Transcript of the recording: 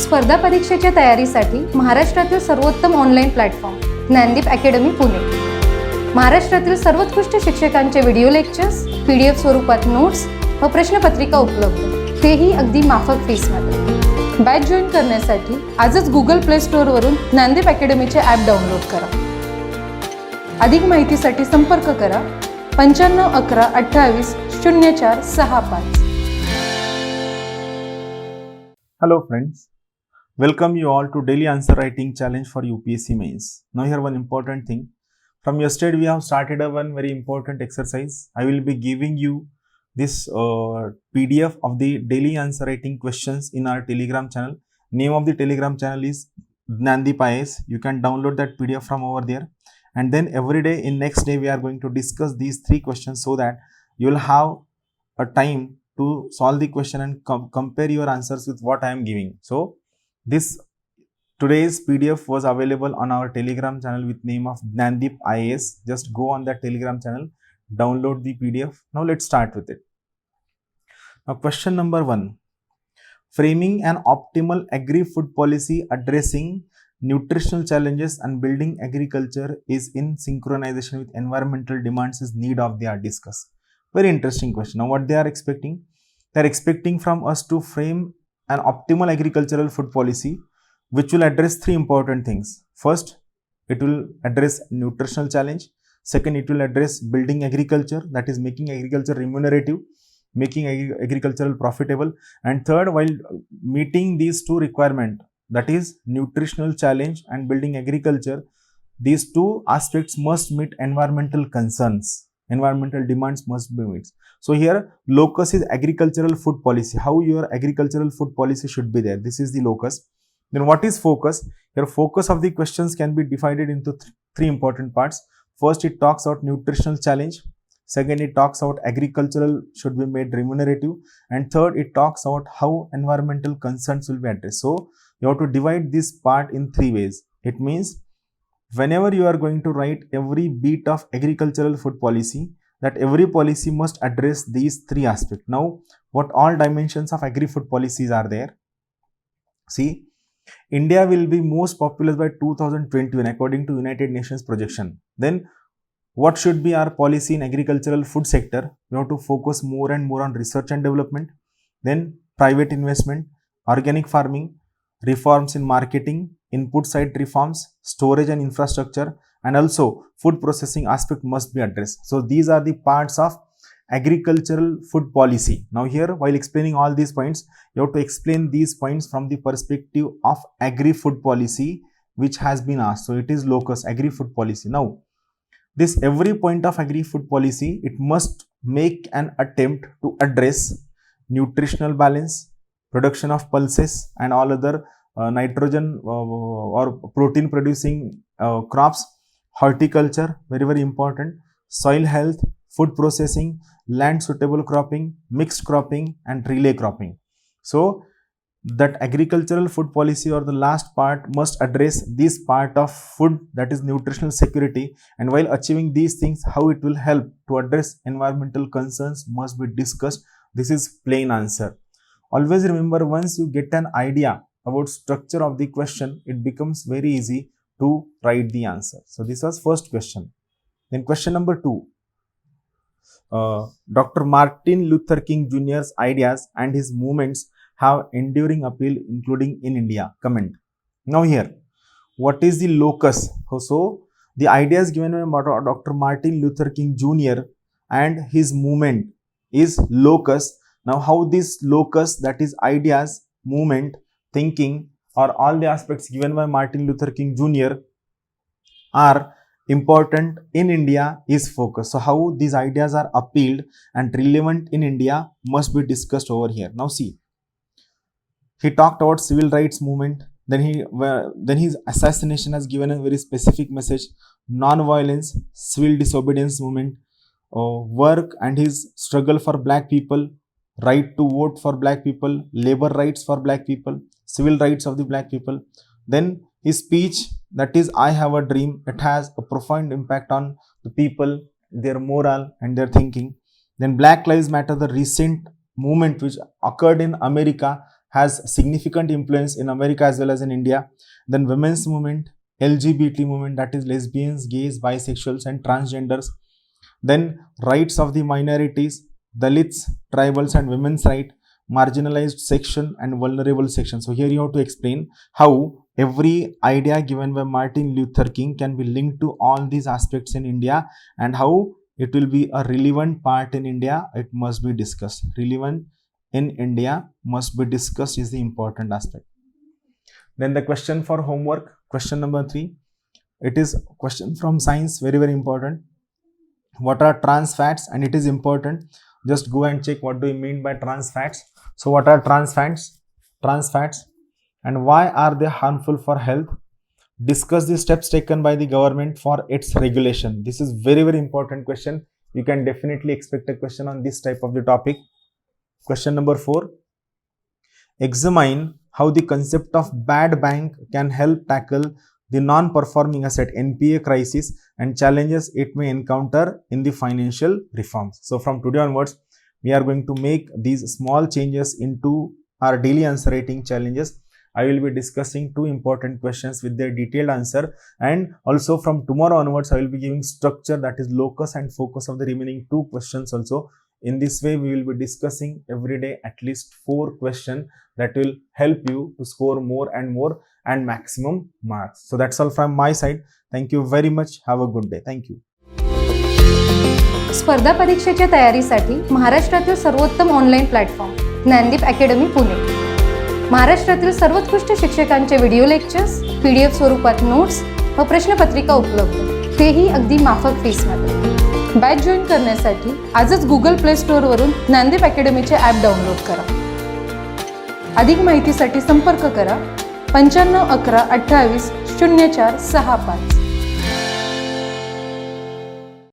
स्पर्धा परीक्षेच्या तयारीसाठी महाराष्ट्रातील सर्वोत्तम online platform Gyandeep Academy Pune. महाराष्ट्रातील सर्वोत्कृष्ट शिक्षकांचे व्हिडिओ लेक्चर्स, PDF स्वरूपात नोट्स व प्रश्नपत्रिका उपलब्ध, तेही अगदी माफक फीसमध्ये. बॅच जॉईन करण्यासाठी आजच गुगल प्ले स्टोअरवरून ज्ञानदीप अकॅडमीचे ॲप डाउनलोड करा. अधिक माहितीसाठी संपर्क करा 95 11 28 04 65. Hello friends, welcome you all to daily answer writing challenge for UPSC mains. Now here one important thing. From yesterday we have started a one very important exercise. I will be giving you this PDF of the daily answer writing questions in our Telegram channel. Name of the Telegram channel is Gnandeep IAS. You can download that PDF from over there. And then every day in next day we are going to discuss these 3 questions so that you will have a time to solve the question and compare your answers with what I am giving. So this today's PDF was available on our Telegram channel with name of Gnandeep IAS. Just go on that Telegram channel, download the PDF. Now let's start with it. Now question number 1. Framing an optimal agri-food policy addressing nutritional challenges and building agriculture is in synchronization with environmental demands is need of the hour discuss. Very interesting question. Now what they are expecting? They are expecting from us to frame an optimal agricultural food policy which will address 3 important things. First, it will address nutritional challenge. Second, it will address building agriculture, that is making agriculture remunerative, making agricultural profitable. And third, while meeting these 2 requirements, that is nutritional challenge and building agriculture, these 2 aspects must meet environmental concerns. Environmental demands must be met. So here locus is agricultural food policy. How your agricultural food policy should be there. This is the locus. Then what is focus? Here focus of the questions can be divided into 3 important parts. First, it talks about nutritional challenge. Second, it talks about agricultural should be made remunerative. And third, it talks about how environmental concerns will be addressed. So you have to divide this part in 3 ways. It means whenever you are going to write every beat of agricultural food policy, that every policy must address these 3 aspects. Now, what all dimensions of agri-food policies are there? See, India will be most populous by 2021 according to United Nations projection. Then, what should be our policy in agricultural food sector? We have to focus more and more on research and development. Then, private investment, organic farming, reforms in marketing, input side reforms, storage and infrastructure, and also food processing aspect must be addressed. So these are the parts of agricultural food policy. Now here, while explaining all these points, you have to explain these points from the perspective of agri-food policy which has been asked. So it is locus, agri-food policy. Now this every point of agri-food policy, it must make an attempt to address nutritional balance, production of pulses and all other nitrogen or protein producing crops, horticulture, very important, soil health, food processing, land suitable cropping, mixed cropping and relay cropping. So that agricultural food policy or the last part must address this part of food, that is nutritional security, and while achieving these things, how it will help to address environmental concerns must be discussed. This is plain answer. Always remember, once you get an idea about structure of the question, it becomes very easy to write the answer. So this was first question. Then question number 2. Dr. Martin Luther King Jr.'s ideas and his movements have enduring appeal including in India. Comment. Now here, what is the locus? So the ideas given by Dr. Martin Luther King Jr. and his movement is locus. Now how this locus, that is ideas, movement, thinking, or all the aspects given by Martin Luther King Jr. are important in India is focus. So how these ideas are appealed and relevant in India must be discussed over here. Now see, he talked about civil rights movement. Then his assassination has given a very specific message: non-violence, civil disobedience movement, work and his struggle for black people, right to vote for black people, labor rights for black people, civil rights of the black people. Then his speech, that is I Have a Dream, it has a profound impact on the people, their moral and their thinking. Then Black Lives Matter, the recent movement which occurred in America, has significant influence in America as well as in India. Then women's movement, LGBT movement, that is lesbians, gays, bisexuals and transgenders. Then rights of the minorities, Dalits, tribals and women's right, marginalized section and vulnerable section. So here you have to explain how every idea given by Martin Luther King can be linked to all these aspects in India, and how it will be a relevant part in India. It must be discussed. Relevant in India must be discussed is the important aspect. Then the question for homework, question number 3. It is question from science, very important. What are trans fats? And it is important. Just go and check what do you mean by trans fats. So what are trans fats? Trans fats, and why are they harmful for health? Discuss the steps taken by the government for its regulation. This is very important question. You can definitely expect a question on this type of the topic. Question number 4. Examine how the concept of bad bank can help tackle the non-performing asset NPA crisis and challenges it may encounter in the financial reforms. So from today onwards, we are going to make these small changes into our daily answer writing challenges. I will be discussing 2 important questions with their detailed answer, and also from tomorrow onwards, I will be giving structure, that is locus and focus of the remaining 2 questions also. In this way, we will be discussing every day at least 4 questions that will help you to score more and maximum marks. So that's all from my side. Thank you very much. Have a good day. Thank you. स्पर्धा परीक्षेच्या तयारीसाठी महाराष्ट्रातील सर्वोत्तम online platform Gyandeep Academy Pune. महाराष्ट्रातील सर्वोत्कृष्ट शिक्षकांचे video lectures, PDF स्वरूपात notes व प्रश्नपत्रिका उपलब्ध, तेही अगदी माफक फीसमध्ये. बॅच जॉईन करण्यासाठी आजच गुगल प्ले स्टोअरवरून ज्ञानदीप अकॅडमीचे ॲप डाउनलोड करा. अधिक माहितीसाठी संपर्क करा 95 11 28 04 65.